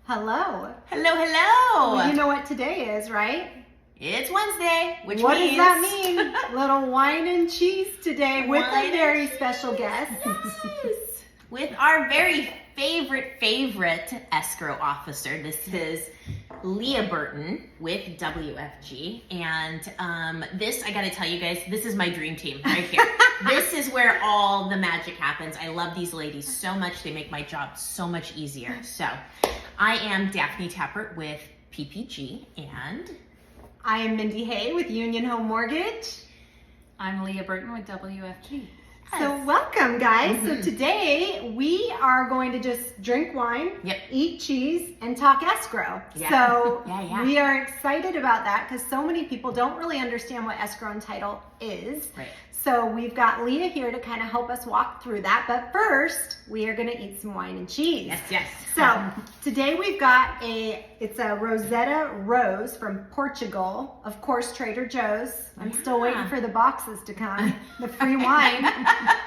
Hello. Hello, hello. Well, you know what today is, right? It's Wednesday, which what means... does that mean? Little wine and cheese today with a very special guest. Yes. With our very favorite escrow officer. This is Leah Burton with WFG. And this, I gotta tell you guys, this is my dream team right here. This is where all the magic happens. I love these ladies so much. They make my job so much easier. So I am Daphne Tappert with PPG, and I am Mindy with Union Home Mortgage. I'm Leah Burton with WFG. So welcome, guys. So today we are going to just drink wine, eat cheese, and talk escrow. So we are excited about that because so many people don't really understand what escrow and title is. Right. So we've got Leah here to kind of help us walk through that. But first, we are going to eat some wine and cheese. Yes. So today we've got it's a Roseta rose from Portugal. Of course, Trader Joe's. I'm still waiting for the boxes to come, the free wine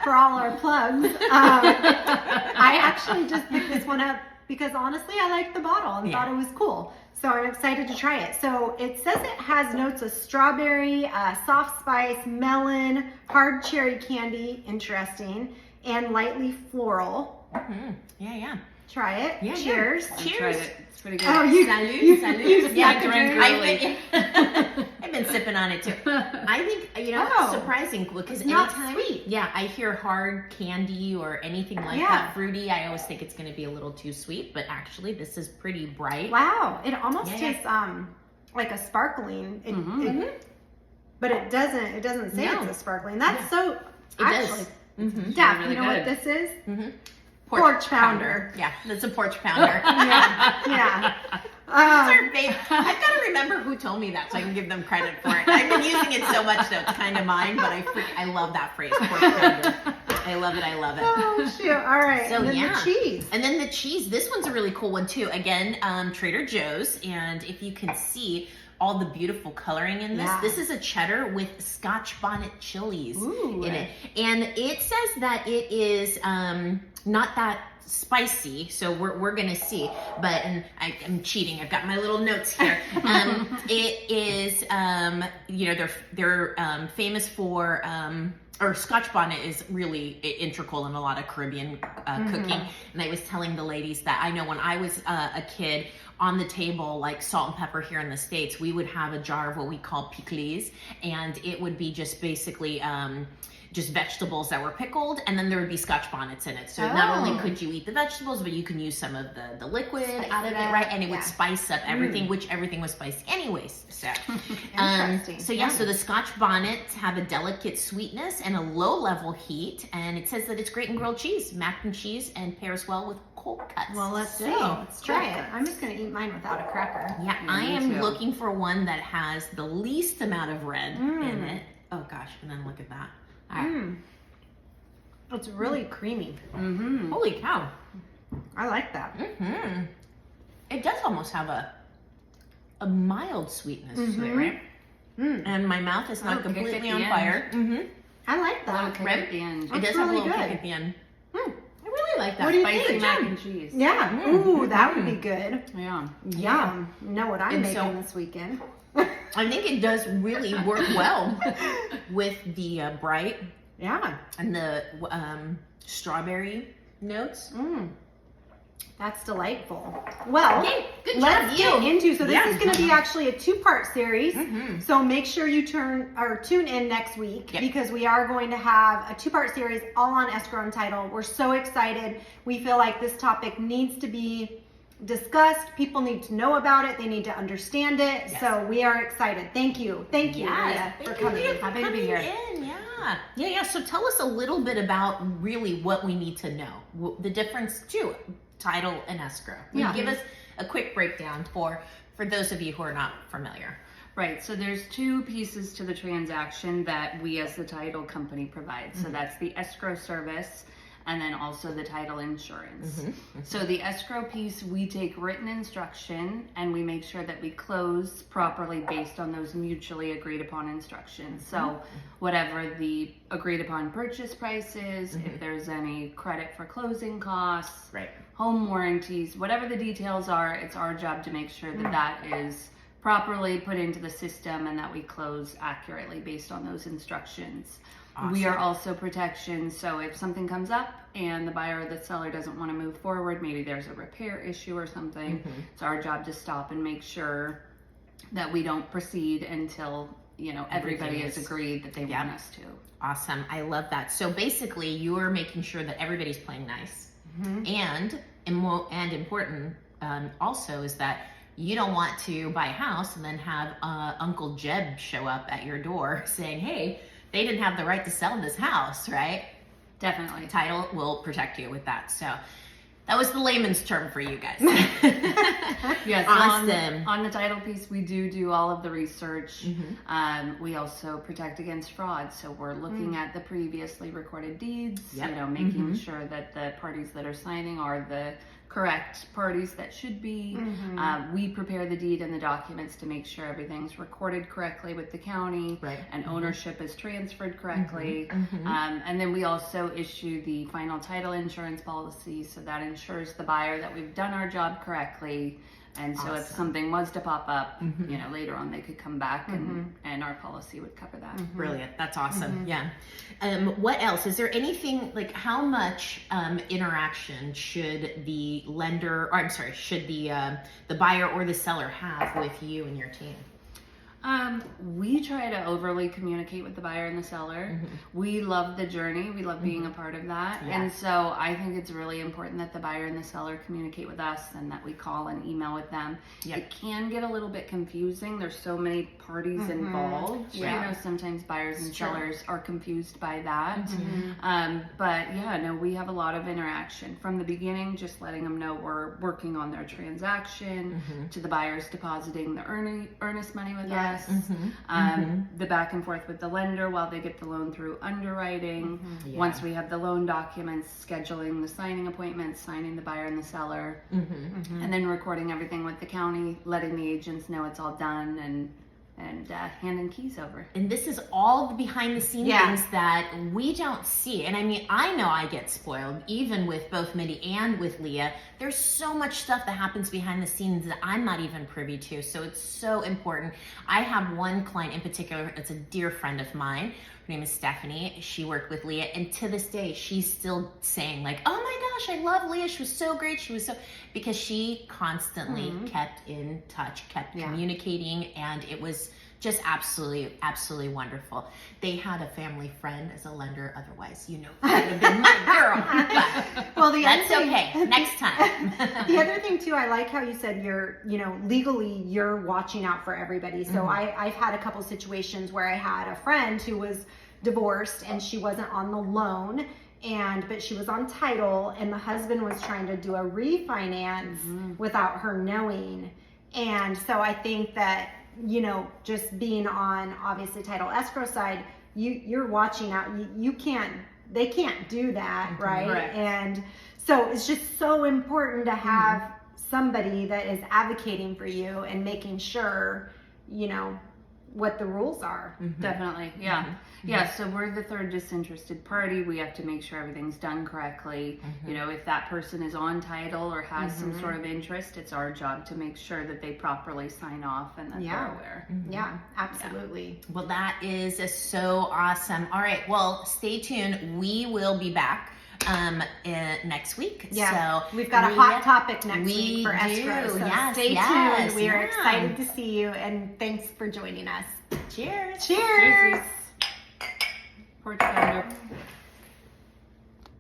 for all our plugs. I actually just picked this one up because honestly, I liked the bottle and thought it was cool. So I'm excited to try it. So it says it has notes of strawberry, soft spice, melon, hard cherry candy, interesting, and lightly floral. Yeah. Try it. Yeah, Cheers. I tried it. It's pretty good. Oh, Salud. Yeah, drank early. I've been sipping on it too. I think, surprising because not anytime, sweet. Yeah, I hear hard candy or anything like that fruity, I always think it's going to be a little too sweet, but actually this is pretty bright. Wow, it almost tastes like a sparkling. But it doesn't say it's a sparkling. That's so actually. Daph, really you know good. what this is? Porch pounder. Yeah, that's a porch pounder. yeah. That's our babe. I've got to remember who told me that so I can give them credit for it. I've been using it so much that it's kind of mine, but I love that phrase, porch pounder. I love it. Oh, shoot. All right. So, and then the cheese. And then the cheese. This one's a really cool one too. Again, Trader Joe's. And if you can see all the beautiful coloring in this, this is a cheddar with Scotch bonnet chilies in it. And it says that it is not that spicy, so we're gonna see, but and I'm cheating, I've got my little notes here. It is they're famous for or Scotch bonnet is really integral in a lot of Caribbean cooking. And I was telling the ladies that I know when I was a kid, on the table, like salt and pepper here in the States, we would have a jar of what we call pickles, and it would be just basically just vegetables that were pickled, and then there would be Scotch bonnets in it. So not only could you eat the vegetables, but you can use some of the liquid out of it, right? And it would spice up everything, which everything was spiced anyways. So, interesting. So the Scotch bonnets have a delicate sweetness and a low-level heat, and it says that it's great in grilled cheese, mac and cheese, and pairs well with cold cuts. Well, let's see. Let's try it. I'm just going to eat mine without a cracker. Yeah, I am looking for one that has the least amount of red in it. Oh gosh, and then look at that. It's really creamy. Holy cow. I like that. It does almost have a mild sweetness to it, right? And my mouth is not completely on fire. I like that. At the end. It does have a little kick at the end. I really like that. What do you Spicy think? mac and cheese. Yeah. Ooh, that would be good. Yeah. Yum. You know what I'm And so- making this weekend? I think it does really work well with the bright and the strawberry notes. That's delightful. Well, good let's job, get into. So this is going to be actually a two-part series. So make sure you tune in next week because we are going to have a two-part series all on escrow and title. We're so excited. We feel like this topic needs to be discussed. People need to know about it. They need to understand it. So we are excited. Thank you, Leah, for coming. Happy to be here. Yeah. So tell us a little bit about really what we need to know, the difference too, title and escrow. Give us a quick breakdown for those of you who are not familiar. Right, so there's two pieces to the transaction that we as the title company provide. So that's the escrow service, and then also the title insurance. Mm-hmm. So the escrow piece, we take written instruction and we make sure that we close properly based on those mutually agreed upon instructions. So whatever the agreed upon purchase price is, if there's any credit for closing costs, Right. home warranties, whatever the details are, it's our job to make sure that that is properly put into the system and that we close accurately based on those instructions. We are also protection, so if something comes up and the buyer or the seller doesn't want to move forward, maybe there's a repair issue or something, it's our job to stop and make sure that we don't proceed until, you know, everybody has agreed that they want us to. Awesome. I love that. So basically, you're making sure that everybody's playing nice. And important also is that you don't want to buy a house and then have Uncle Jeb show up at your door saying, hey, they didn't have the right to sell this house, right? Definitely. Title will protect you with that. So that was the layman's term for you guys. Yes, awesome. On the title piece, we do all of the research. We also protect against fraud. So we're looking at the previously recorded deeds, you know, making sure that the parties that are signing are the correct parties that should be. We prepare the deed and the documents to make sure everything's recorded correctly with the county, and ownership is transferred correctly. And then we also issue the final title insurance policy, so that ensures the buyer that we've done our job correctly. And so if something was to pop up, you know, later on they could come back and our policy would cover that. Brilliant. That's awesome. Yeah. What else? Is there anything, like how much interaction should the lender, or I'm sorry, should the buyer or the seller have with you and your team? We try to overly communicate with the buyer and the seller. We love the journey. We love being a part of that. And so I think it's really important that the buyer and the seller communicate with us and that we call and email with them. It can get a little bit confusing. There's so many parties involved. You know, sometimes buyers and sellers are confused by that. But yeah, no, we have a lot of interaction from the beginning, just letting them know we're working on their transaction, to the buyers depositing the earnest money with us. The back and forth with the lender while they get the loan through underwriting. Once we have the loan documents, scheduling the signing appointments, signing the buyer and the seller, and then recording everything with the county, letting the agents know it's all done, and handing keys over. And this is all the behind the scenes things that we don't see. And I mean, I know I get spoiled, even with both Mindy and with Leah. There's so much stuff that happens behind the scenes that I'm not even privy to. So it's so important. I have one client in particular, it's a dear friend of mine. Her name is Daphne. She worked with Leah, and to this day, she's still saying like, oh my gosh, I love Leah. She was so great. She was so, because she constantly kept in touch, kept communicating, and it was just absolutely wonderful. They had a family friend as a lender. Otherwise, you know, that would have been my girl. But well, that's okay. Next time. The other thing too, I like how you said you're, you know, legally you're watching out for everybody. So I've had a couple situations where I had a friend who was divorced and she wasn't on the loan, but she was on title, and the husband was trying to do a refinance without her knowing. And so I think that, you know, just being on obviously title escrow side, you're watching out. They can't do that, right? And so it's just so important to have somebody that is advocating for you and making sure, you know, what the rules are. Definitely. Yeah, so we're the third disinterested party. We have to make sure everything's done correctly. You know, if that person is on title or has some sort of interest, it's our job to make sure that they properly sign off and that they're aware. Yeah, absolutely. Well, that is so awesome. All right, well, stay tuned. We will be back next week. Yeah, so we've got a hot topic next week for Escrow. So yes, stay tuned. We are excited to see you, and thanks for joining us. Cheers. Cheers. Portugal.